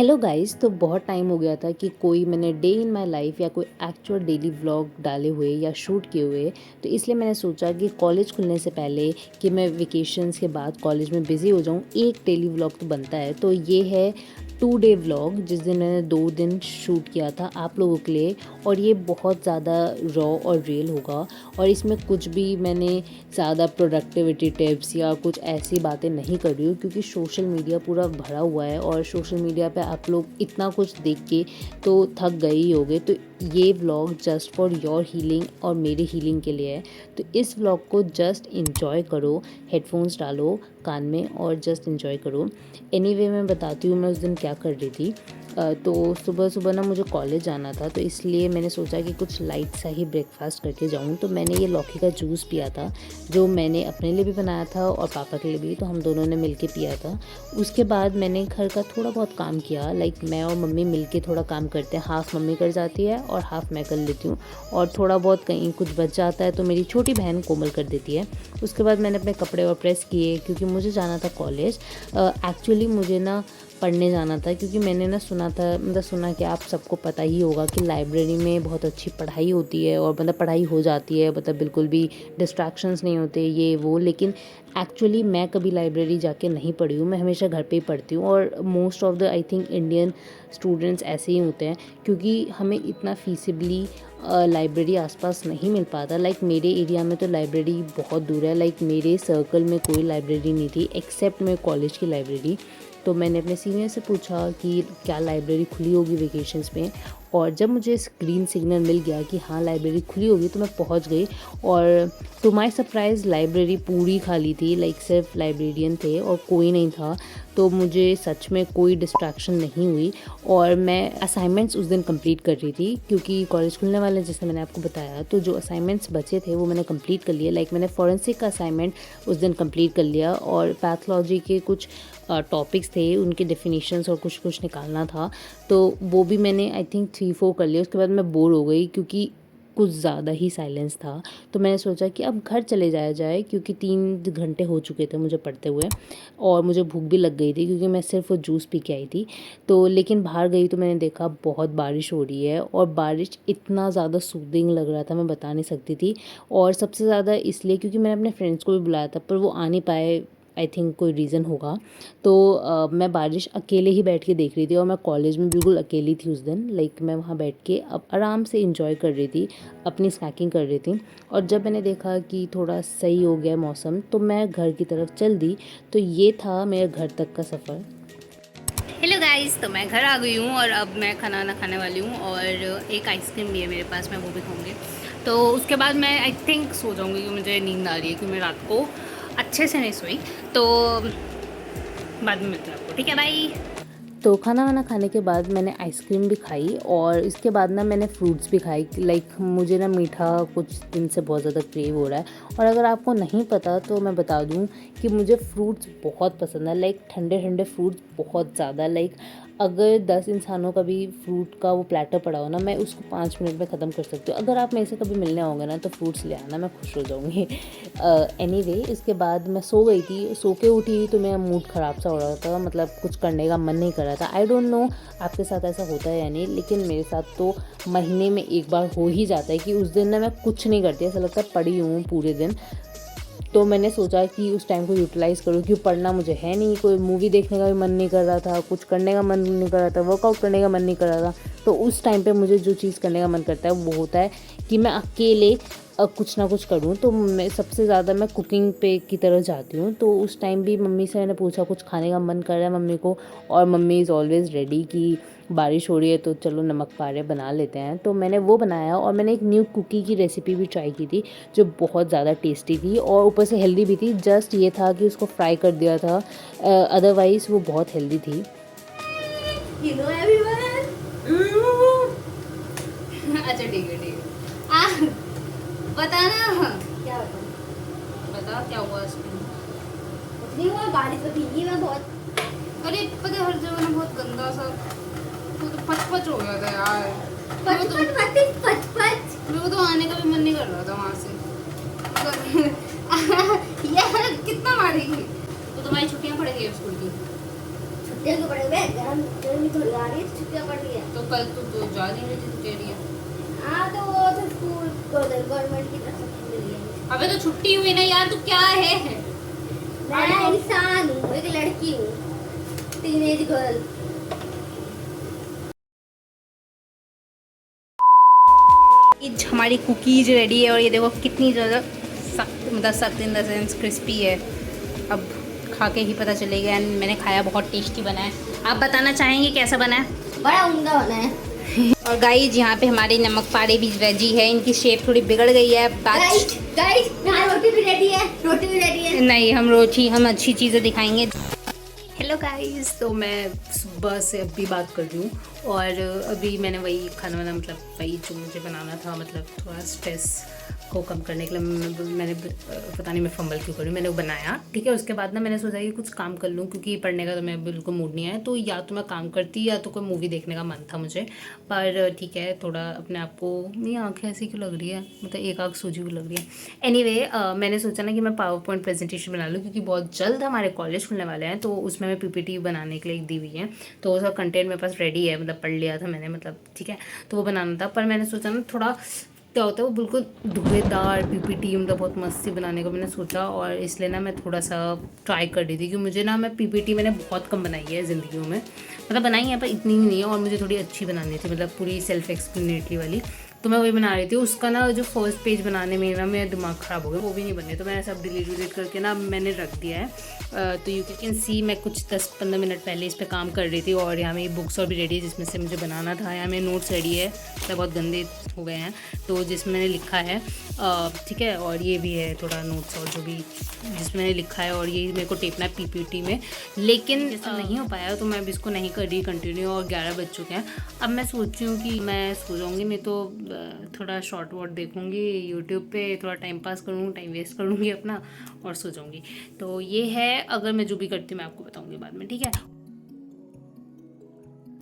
Hello guys. तो बहुत time हो गया था कि कोई मैंने डे इन माय लाइफ या कोई एक्चुअल डेली व्लॉग डाले हुए या शूट किए हुए। तो इसलिए मैंने सोचा कि कॉलेज खुलने से पहले कि मैं वेकेशंस के बाद कॉलेज में बिज़ी हो जाऊं, एक डेली व्लॉग तो बनता है। तो ये है 2 डे व्लॉग, जिस दिन मैंने 2 दिन शूट किया था आप लोगों के लिए। और ये बहुत ज़्यादा रॉ और रियल होगा, और इसमें कुछ भी मैंने ज़्यादा प्रोडक्टिविटी टिप्स या कुछ ऐसी बातें नहीं कर रही हूँ, क्योंकि सोशल मीडिया पूरा भरा हुआ है और सोशल मीडिया पे आप लोग इतना कुछ देख के तो थक गए ही होगे। तो ये vlog just for your healing और मेरी हीलिंग के लिए है। तो इस व्लॉग को जस्ट इन्जॉय करो, हेडफोन्स डालो कान में और जस्ट इन्जॉय करो। एनीवे मैं बताती हूँ मैं उस दिन क्या कर रही थी। तो सुबह सुबह ना मुझे कॉलेज जाना था, तो इसलिए मैंने सोचा कि कुछ लाइट सा ही ब्रेकफास्ट करके जाऊँ। तो मैंने ये लौकी का जूस पिया था, जो मैंने अपने लिए भी बनाया था और पापा के लिए भी, तो हम दोनों ने मिलके पिया था। उसके बाद मैंने घर का थोड़ा बहुत काम किया, लाइक मैं और मम्मी मिलके थोड़ा काम करते हैं। हाफ़ मम्मी कर जाती है और हाफ़ मैं कर लेती हूँ, और थोड़ा बहुत कहीं कुछ बच जाता है तो मेरी छोटी बहन कोमल कर देती है। उसके बाद मैंने अपने कपड़े और प्रेस किए, क्योंकि मुझे जाना था कॉलेज। एक्चुअली मुझे ना पढ़ने जाना था, क्योंकि मैंने ना सुना था, मतलब सुना कि आप सबको पता ही होगा कि लाइब्रेरी में बहुत अच्छी पढ़ाई होती है, और मतलब पढ़ाई हो जाती है, मतलब बिल्कुल भी डिस्ट्रैक्शंस नहीं होते ये वो। लेकिन एक्चुअली मैं कभी लाइब्रेरी जाके नहीं पढ़ी हूँ, मैं हमेशा घर पे ही पढ़ती हूँ। और most of the I think Indian students ऐसे ही होते हैं, क्योंकि हमें इतना फीसिबली लाइब्रेरी आसपास नहीं मिल पाता। लाइक मेरे एरिया में तो लाइब्रेरी बहुत दूर है, लाइक मेरे सर्कल में कोई लाइब्रेरी नहीं थी एक्सेप्ट मेरे कॉलेज की लाइब्रेरी। तो मैंने अपने सीनियर से पूछा कि क्या लाइब्रेरी खुली होगी वेकेशंस में, और जब मुझे ग्रीन सिग्नल मिल गया कि हाँ लाइब्रेरी खुली होगी, तो मैं पहुंच गई। और टू माय सरप्राइज़ लाइब्रेरी पूरी खाली थी, लाइक सिर्फ लाइब्रेरियन थे और कोई नहीं था। तो मुझे सच में कोई डिस्ट्रैक्शन नहीं हुई, और मैं असाइनमेंट्स उस दिन कंप्लीट कर रही थी, क्योंकि कॉलेज खुलने वाले हैं, जैसे मैंने आपको बताया। तो जो असाइनमेंट्स बचे थे वो मैंने कंप्लीट कर लिए। लाइक मैंने फॉरेंसिक का असाइनमेंट उस दिन कंप्लीट कर लिया, और पैथोलॉजी के कुछ टॉपिक्स थे, उनके डेफिनेशंस और कुछ कुछ निकालना था, तो वो भी मैंने आई थिंक 3-4 कर लिया। उसके बाद मैं बोर हो गई, क्योंकि कुछ ज़्यादा ही साइलेंस था। तो मैंने सोचा कि अब घर चले जाया जाए, क्योंकि 3 घंटे हो चुके थे मुझे पढ़ते हुए, और मुझे भूख भी लग गई थी, क्योंकि मैं सिर्फ वो जूस पी के आई थी। तो लेकिन बाहर गई तो मैंने देखा बहुत बारिश हो रही है, और बारिश इतना ज़्यादा सूदिंग लग रहा था, मैं बता नहीं सकती थी। और सबसे ज़्यादा इसलिए क्योंकि मैंने अपने फ्रेंड्स को भी बुलाया था, पर वो आ नहीं पाए, आई थिंक कोई रीज़न होगा। तो मैं बारिश अकेले ही बैठ के देख रही थी, और मैं कॉलेज में बिल्कुल अकेली थी उस दिन। लाइक मैं वहाँ बैठ के अब आराम से इंजॉय कर रही थी, अपनी स्नैकिंग कर रही थी। और जब मैंने देखा कि थोड़ा सही हो गया मौसम, तो मैं घर की तरफ चल दी। तो ये था मेरे घर तक का सफ़र। हेलो गाइस, तो मैं घर आ गई हूँ और अब मैं खाना वाना खाने वाली हूँ, और एक आइसक्रीम भी है मेरे पास, मैं वो भी खाऊंगी। तो उसके बाद मैं आई थिंक सो जाऊँगी, क्योंकि मुझे नींद आ रही है, क्योंकि मैं रात को अच्छे से नहीं सोई। तो बाद में मिलते हैं आपको, ठीक है, बाय। तो खाना वाना खाने के बाद मैंने आइसक्रीम भी खाई, और इसके बाद ना मैंने फ्रूट्स भी खाई। लाइक मुझे ना मीठा कुछ दिन से बहुत ज़्यादा क्रेव हो रहा है। और अगर आपको नहीं पता तो मैं बता दूं कि मुझे फ्रूट्स बहुत पसंद है, लाइक ठंडे ठंडे फ्रूट्स बहुत ज़्यादा। लाइक अगर 10 इंसानों का भी फ्रूट का वो प्लेटर पड़ा हो ना, मैं उसको 5 मिनट में ख़त्म कर सकती हूँ। अगर आप मेरे से कभी मिलने आओगे ना, तो फ्रूट्स ले आना, मैं खुश हो जाऊँगी। एनीवे इसके बाद मैं सो गई थी। सो के उठी तो मेरा मूड ख़राब सा हो रहा था, मतलब कुछ करने का मन नहीं कर रहा था। आई डोंट नो आपके साथ ऐसा होता है या नहीं, लेकिन मेरे साथ तो महीने में एक बार हो ही जाता है कि उस दिन ना मैं कुछ नहीं करती, ऐसा लगता है पड़ी हूँ पूरे दिन। तो मैंने सोचा कि उस टाइम को यूटिलाइज़ करूँ, क्योंकि पढ़ना मुझे है नहीं, कोई मूवी देखने का भी मन नहीं कर रहा था, कुछ करने का मन नहीं कर रहा था, वर्कआउट करने का मन नहीं कर रहा था। तो उस टाइम पे मुझे जो चीज़ करने का मन करता है वो होता है कि मैं अकेले कुछ ना कुछ करूँ। तो मैं सबसे ज़्यादा मैं कुकिंग पे की तरफ जाती हूँ। तो उस टाइम भी मम्मी से मैंने पूछा कुछ खाने का मन कर रहा है मम्मी को, और मम्मी इज़ ऑलवेज़ रेडी कि बारिश हो रही है तो चलो नमक पारे बना लेते हैं। तो मैंने वो बनाया, और मैंने एक न्यू कुकी की रेसिपी भी ट्राई की थी, जो बहुत ज़्यादा टेस्टी थी और ऊपर से हेल्दी भी थी। जस्ट ये था कि उसको फ्राई कर दिया था, अदरवाइज़ वो बहुत हेल्दी थी। Hello everyone. अच्छा ठीक है ठीक है। बताना क्या बता क्या हुआ इसमें। नहीं हुआ, बारिश तो भीगी मैं बहुत। अरे पता है, हर जगह ना बहुत गंदा सा तो पच हो गया था यार। मेरे को तो आने का भी मन नहीं कर रहा था वहाँ से। यार कितना मारेगी। तो तुम्हारी छुट्टियाँ पड़ गई स्कूल की। देखो पड़ेगा बे, गर्मी थोड़ी आ रही है, छुट्टियां पड़ रही है। तो कल तो जा नहीं रही थी, कह रही है। हाँ तो वो तो स्कूल गवर्नमेंट की तरफ से मिली है। अबे तो छुट्टी हुई ना यार, तू क्या है? मैं इंसान हूँ, एक लड़की हूँ, टीनेज गर्ल। हमारी कुकीज रेडी है और ये देखो कितनी ज़्यादा सख्त, मतलब सख्त इन द सेंस क्रिस्पी है। अब खा के ही पता चलेगा। एंड मैंने खाया, बहुत टेस्टी बना है। आप बताना चाहेंगे कैसा बना है? बड़ा उम्दा बना है। और गाइस यहाँ पे हमारे नमक पारे भी रेडी है, इनकी शेप थोड़ी बिगड़ गई है। गाइस रोटी भी रेडी है, रोटी भी रेडी है। नहीं, हम अच्छी चीज़ें दिखाएंगे। हेलो गाइस, तो मैं सुबह से अभी बात कर रही हूँ और अभी मैंने वही खाना वाना, मतलब वही जो मुझे बनाना था, मतलब थोड़ा स्ट्रेस को कम करने के लिए मैंने पता नहीं मैं फंबल क्यों करूँ, मैंने वो बनाया। ठीक है, उसके बाद ना मैंने सोचा कि कुछ काम कर लूँ, क्योंकि पढ़ने का तो मैं बिल्कुल मूड नहीं है। तो या तो मैं काम करती या तो कोई मूवी देखने का मन था मुझे। पर ठीक है, थोड़ा अपने आप को, नहीं आँखें ऐसी क्यों लग रही है, मतलब एक आँख सूजी भी लग रही है। एनीवे मैंने सोचा ना कि मैं पावर पॉइंट प्रेजेंटेशन बना लूँ, क्योंकि बहुत जल्द हमारे कॉलेज खुलने वाले हैं। तो उसमें मैं PPT बनाने के लिए दी हुई है, तो उसका कंटेंट मेरे पास रेडी है, मतलब पढ़ लिया था मैंने, मतलब ठीक है। तो वो बनाना था, पर मैंने सोचा ना थोड़ा क्या होता है वो बिल्कुल धुएंधार PPT, मतलब बहुत मस्ती बनाने का मैंने सोचा। और इसलिए ना मैं थोड़ा सा ट्राई कर रही थी कि मुझे ना, मैं PPT मैंने बहुत कम बनाई है ज़िंदगी में, मतलब बनाई है पर इतनी ही नहीं है, और मुझे थोड़ी अच्छी बनानी थी, मतलब पूरी सेल्फ एक्सप्लेनेटरी वाली। तो मैं वही बना रही थी। उसका ना जो फर्स्ट पेज बनाने में ना मेरा दिमाग ख़राब हो गया, वो भी नहीं बने, तो मैंने सब डिलीट करके ना मैंने रख दिया है। तो यू कैन सी मैं कुछ 10-15 मिनट पहले इस पर काम कर रही थी, और यहाँ मेरी बुक्स और भी रेडी है जिसमें से मुझे बनाना था। यहाँ मेरे नोट्स रेडी है, मतलब बहुत गंदे हो गए हैं, तो जिसमें मैंने लिखा है, ठीक है। और ये भी है थोड़ा नोट्स और जो भी जिसमें मैंने लिखा है, और ये मेरे को टेपना है PPT में, लेकिन ऐसा नहीं हो पाया, तो मैं अभी इसको नहीं कर रही कंटिन्यू। और 11 बज चुके हैं। अब मैं सोच रही हूँ कि मैं सो जाऊँगी, मैं तो थोड़ा शॉर्ट वॉट देखूँगी यूट्यूब पे, थोड़ा टाइम पास करूँगी, टाइम वेस्ट करूँगी अपना, और सो जाऊँगी। तो ये है, अगर मैं जो भी करती हूँ मैं आपको बताऊँगी बाद में, ठीक है।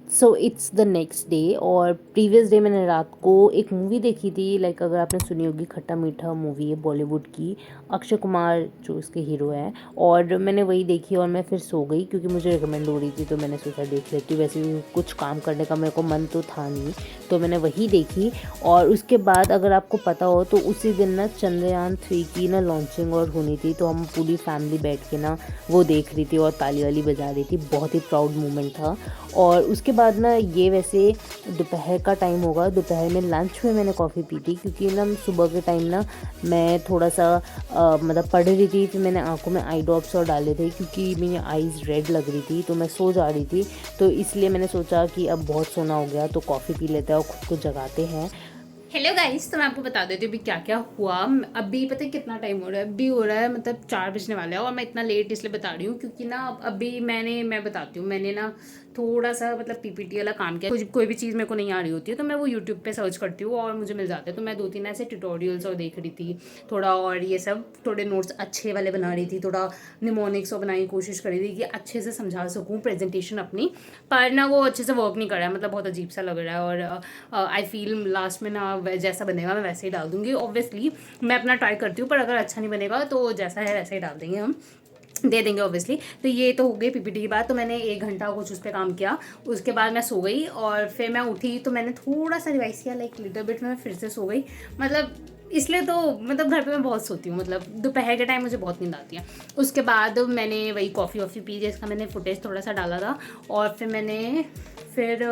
So it's the next day, और प्रीवियस डे मैंने रात को एक मूवी देखी थी, लाइक अगर आपने सुनी होगी, खट्टा मीठा मूवी है बॉलीवुड की, अक्षय कुमार जो इसके हीरो हैं। और मैंने वही देखी और मैं फिर सो गई, क्योंकि मुझे रिकमेंड हो रही थी, तो मैंने सोचा देख लेती हूँ। वैसे भी कुछ काम करने का मेरे को मन तो था नहीं, तो मैंने वही देखी। और उसके बाद अगर आपको पता हो तो उसी दिन ना चंद्रयान 3 की ना लॉन्चिंग और होनी थी, तो हम पूरी फैमिली बैठ के ना वो देख रही थी और ताली वाली बजा रही थी। बहुत ही प्राउड मोमेंट था। और उसके बाद ना, ये वैसे दोपहर का टाइम होगा, दोपहर में लंच में मैंने कॉफ़ी पी थी, क्योंकि ना सुबह के टाइम ना मैं थोड़ा सा मतलब पढ़ रही थी, फिर मैंने आंखों में आई ड्रॉप्स और डाले थे, क्योंकि मेरी आईज़ रेड लग रही थी, तो मैं सो जा रही थी। तो इसलिए मैंने सोचा कि अब बहुत सोना हो गया, तो कॉफ़ी पी लेते हैं और ख़ुद को जगाते हैं। हेलो गाइस, तो मैं आपको बता देती हूँ अभी क्या क्या हुआ। अभी पता है कितना टाइम हो रहा है? अभी हो रहा है मतलब 4 बजने वाला है, और मैं इतना लेट इसलिए बता रही हूँ क्योंकि ना अभी मैं बताती हूँ, मैंने ना थोड़ा सा मतलब PPT वाला काम किया। कोई भी चीज़ मेरे को नहीं आ रही होती है तो मैं वो यूट्यूब पे सर्च करती हूँ और मुझे मिल जाता है। तो मैं 2-3 ऐसे ट्यूटोरियल्स और देख रही थी थोड़ा, और ये सब थोड़े नोट्स अच्छे वाले बना रही थी, थोड़ा निमोनिक्स और बनाने की कोशिश कर रही थी कि अच्छे से समझा सकूँ प्रेजेंटेशन अपनी। पर ना वो अच्छे से वर्क नहीं कर रहा है, मतलब बहुत अजीब सा लग रहा है। और आई फील लास्ट में ना जैसा बनेगा मैं वैसे ही डाल दूँगी। ऑब्वियसली मैं अपना ट्राई करती हूँ, पर अगर अच्छा नहीं बनेगा तो जैसा है वैसे ही डाल देंगे, हम दे देंगे ऑब्वियसली। तो ये तो हो गई PPT की बात। तो मैंने 1 घंटा कुछ उस पर काम किया, उसके बाद मैं सो गई, और फिर मैं उठी तो मैंने थोड़ा सा रिवाइज किया, लाइक लिटिल बिट में, फिर से सो गई। मतलब इसलिए तो मतलब घर पे मैं बहुत सोती हूँ, मतलब दोपहर के टाइम मुझे बहुत नींद आती है। उसके बाद मैंने वही कॉफ़ी वॉफ़ी पी, जिसका मैंने फुटेज थोड़ा सा डाला था, और फिर मैंने फिर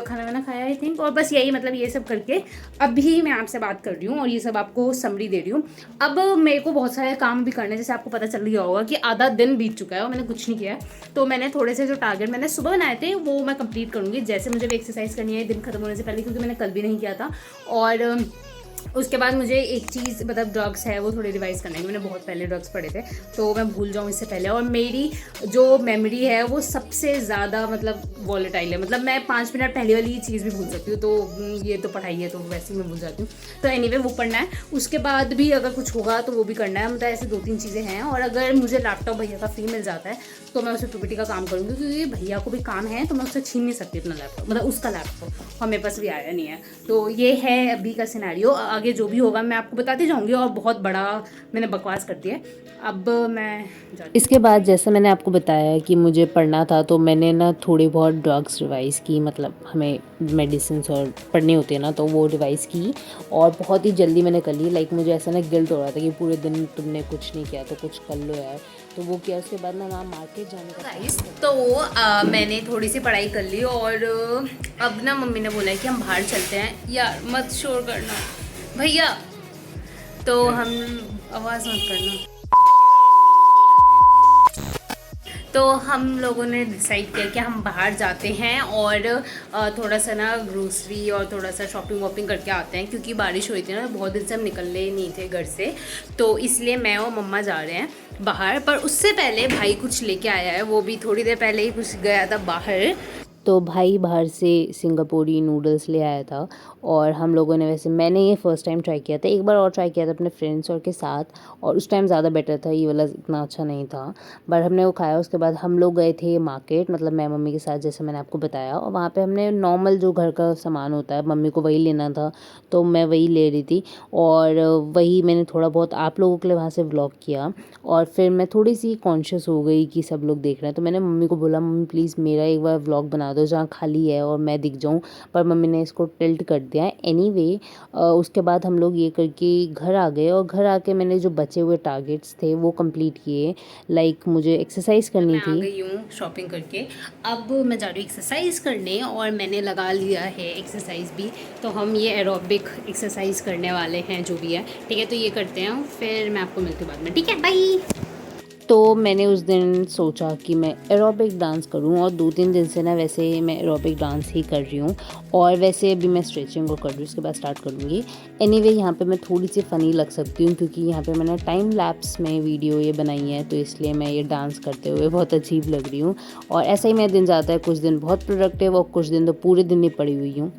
खाना वाना खाया आई थिंक। और बस यही, मतलब ये सब करके अभी मैं आपसे बात कर रही हूँ और ये सब आपको समरी दे रही हूँ। अब मेरे को बहुत सारे काम भी करने, जैसे आपको पता चल गया होगा कि आधा दिन बीत चुका है और मैंने कुछ नहीं किया है। तो मैंने थोड़े से जो टारगेट मैंने सुबह बनाए थे वो मैं कंप्लीट करूँगी। जैसे मुझे भी एक्सरसाइज करनी है दिन खत्म होने से पहले, क्योंकि मैंने कल भी नहीं किया था। और उसके बाद मुझे एक चीज़, मतलब ड्रग्स है वो थोड़े रिवाइज़ करना है। मैंने बहुत पहले ड्रग्स पढ़े थे तो मैं भूल जाऊँ इससे पहले। और मेरी जो मेमोरी है वो सबसे ज़्यादा मतलब वॉलेटाइल है, मतलब मैं 5 मिनट पहले वाली चीज़ भी भूल सकती हूँ। तो ये तो पढ़ाई है तो वैसे ही मैं भूल जाती हूँ। तो एनीवे वो पढ़ना है। उसके बाद भी अगर कुछ होगा तो वो भी करना है, मतलब ऐसे 2-3 चीज़ें हैं। और अगर मुझे लैपटॉप भैया का फ्री मिल जाता है तो मैं उसे PPT का काम करूँगी, क्योंकि भैया को भी काम है तो मैं उससे छीन नहीं सकती अपना लैपटॉप, मतलब उसका लैपटॉप, और मेरे पास भी आया नहीं है। तो ये है अभी का सिनेरियो। आगे जो भी होगा मैं आपको बताती जाऊँगी, और बहुत बड़ा मैंने बकवास कर दिया है। अब मैं इसके बाद जैसे मैंने आपको बताया कि मुझे पढ़ना था, तो मैंने ना थोड़ी बहुत ड्रग्स रिवाइज़ की, मतलब हमें मेडिसिन और पढ़नी होती है ना, तो वो रिवाइज़ की और बहुत ही जल्दी मैंने कर ली। लाइक मुझे ऐसा ना गिल्ट हो रहा था कि पूरे दिन तुमने कुछ नहीं किया तो कुछ कर लो यार, तो वो किया। उसके बाद ना वहाँ मार्केट जाने का गाइस, तो मैंने थोड़ी सी पढ़ाई कर ली, और अब ना मम्मी ने बोला है कि हम बाहर चलते हैं। यार मत शोर करना भैया, तो हम आवाज़ मत करना। तो हम लोगों ने डिसाइड किया कि हम बाहर जाते हैं और थोड़ा सा ना ग्रोसरी और थोड़ा सा शॉपिंग वॉपिंग करके आते हैं, क्योंकि बारिश हुई थी ना, बहुत दिन से हम निकलने नहीं थे घर से, तो इसलिए मैं और मम्मा जा रहे हैं बाहर। पर उससे पहले भाई कुछ लेके आया है, वो भी थोड़ी देर पहले ही कुछ गया था बाहर। तो भाई बाहर से सिंगापुरी नूडल्स ले आया था, और हम लोगों ने, वैसे मैंने ये फ़र्स्ट टाइम ट्राई किया था, एक बार और ट्राई किया था अपने फ्रेंड्स और के साथ, और उस टाइम ज़्यादा बेटर था, ये वाला इतना अच्छा नहीं था, बट हमने वो खाया। उसके बाद हम लोग गए थे मार्केट, मतलब मैं मम्मी के साथ, जैसे मैंने आपको बताया, और वहाँ पे हमने नॉर्मल जो घर का सामान होता है, मम्मी को वही लेना था, तो मैं वही ले रही थी, और वही मैंने थोड़ा बहुत आप लोगों के लिए वहाँ से व्लॉग किया। और फिर मैं थोड़ी सी कॉन्शियस हो गई कि सब लोग देख रहे हैं, तो मैंने मम्मी को बोला, मम्मी प्लीज़ मेरा एक बार व्लॉग बना दो जहाँ खाली है और मैं दिख जाऊँ, पर मम्मी ने इसको टिल्ट कर दिया है। एनीवे, उसके बाद हम लोग ये करके घर आ गए, और घर आके मैंने जो बचे हुए टारगेट्स थे वो कंप्लीट किए। लाइक मुझे एक्सरसाइज करनी मैं थी। आ गई हूँ शॉपिंग करके, अब मैं जा रही हूँ एक्सरसाइज करने, और मैंने लगा लिया है एक्सरसाइज भी। तो हम ये एरोबिक एक्सरसाइज करने वाले हैं, जो भी है, ठीक है। तो ये करते हैं, फिर मैं आपको मिलती हूँ बाद में, ठीक है, बाय। तो मैंने उस दिन सोचा कि मैं एरोबिक डांस करूं, और 2-3 दिन से ना वैसे मैं एरोबिक डांस ही कर रही हूं, और वैसे अभी मैं स्ट्रेचिंग को कर रही हूँ, उसके बाद स्टार्ट करूँगी। एनीवे, यहाँ पे मैं थोड़ी सी फ़नी लग सकती हूँ, क्योंकि यहाँ पे मैंने टाइम लैप्स में वीडियो ये बनाई है, तो इसलिए मैं ये डांस करते हुए बहुत अजीब लग रही हूँ। और ऐसा ही मेरा दिन जाता है, कुछ दिन बहुत प्रोडक्टिव और कुछ दिन तो पूरे दिन ही पड़ी हुई हूँ।